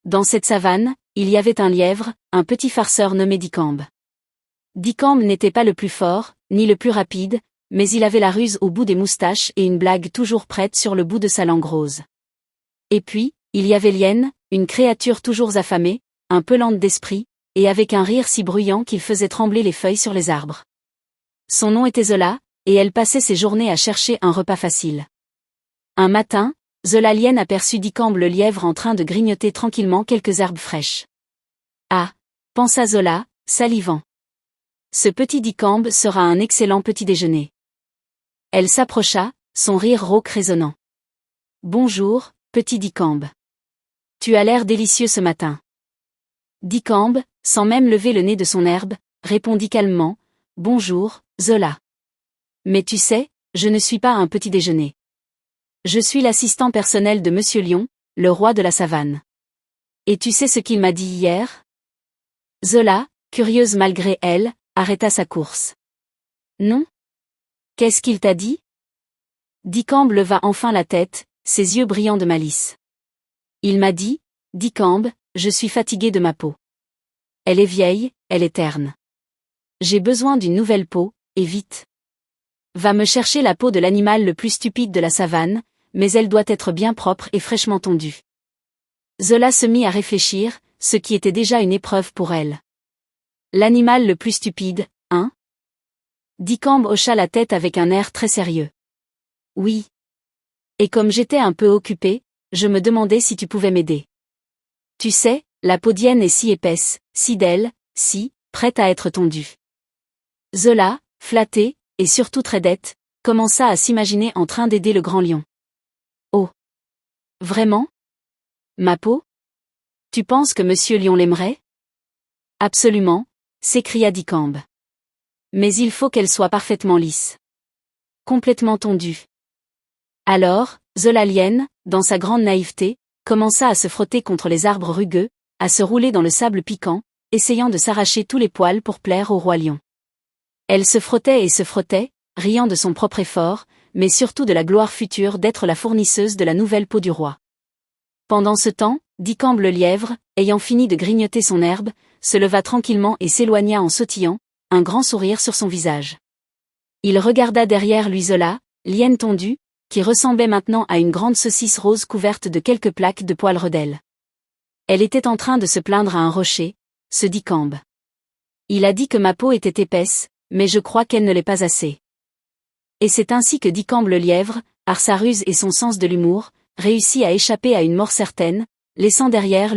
Dans cette savane, il y avait un lièvre, un petit farceur nommé Dicambe. Dicambe n'était pas le plus fort, ni le plus rapide, mais il avait la ruse au bout des moustaches et une blague toujours prête sur le bout de sa langue rose. Et puis, il y avait l'hyène, une créature toujours affamée, un peu lente d'esprit, et avec un rire si bruyant qu'il faisait trembler les feuilles sur les arbres. Son nom était Zola, et elle passait ses journées à chercher un repas facile. Un matin, Zola l'hyène aperçut Dicambe le lièvre en train de grignoter tranquillement quelques herbes fraîches. Ah, pensa Zola, salivant. Ce petit Dicambe sera un excellent petit déjeuner. Elle s'approcha, son rire rauque résonnant. Bonjour, petit Dicambe. Tu as l'air délicieux ce matin. Dicambe, sans même lever le nez de son herbe, répondit calmement, bonjour, Zola. Mais tu sais, je ne suis pas un petit déjeuner. Je suis l'assistant personnel de Monsieur Lion, le roi de la savane. Et tu sais ce qu'il m'a dit hier? Zola, curieuse malgré elle, arrêta sa course. Non? Qu'est-ce qu'il t'a dit? Dicambe leva enfin la tête, ses yeux brillants de malice. Il m'a dit, Dicambe, je suis fatigué de ma peau. Elle est vieille, elle est terne. J'ai besoin d'une nouvelle peau, et vite. Va me chercher la peau de l'animal le plus stupide de la savane, mais elle doit être bien propre et fraîchement tondue. Zola se mit à réfléchir, ce qui était déjà une épreuve pour elle. L'animal le plus stupide, hein? Dicambe hocha la tête avec un air très sérieux. Oui. Et comme j'étais un peu occupée, je me demandais si tu pouvais m'aider. Tu sais, la peau d'hyène est si épaisse, si d'elle, si, prête à être tondue. Zola, flattée, et surtout très dette, commença à s'imaginer en train d'aider le grand lion. Oh. Vraiment? Ma peau? Tu penses que Monsieur Lion l'aimerait? Absolument, s'écria Dicambe. Mais il faut qu'elle soit parfaitement lisse. Complètement tondue. Alors, Zola l'hyène, dans sa grande naïveté, commença à se frotter contre les arbres rugueux, à se rouler dans le sable piquant, essayant de s'arracher tous les poils pour plaire au roi lion. Elle se frottait et se frottait, riant de son propre effort, mais surtout de la gloire future d'être la fournisseuse de la nouvelle peau du roi. Pendant ce temps, Dicambe le lièvre, ayant fini de grignoter son herbe, se leva tranquillement et s'éloigna en sautillant, un grand sourire sur son visage. Il regarda derrière lui Zola, l'hyène tondue, qui ressemblait maintenant à une grande saucisse rose couverte de quelques plaques de poils redelles. Elle était en train de se plaindre à un rocher, se dit Dicambe. Il a dit que ma peau était épaisse, mais je crois qu'elle ne l'est pas assez. Et c'est ainsi que Dicambe le lièvre, par sa ruse et son sens de l'humour, réussit à échapper à une mort certaine, laissant derrière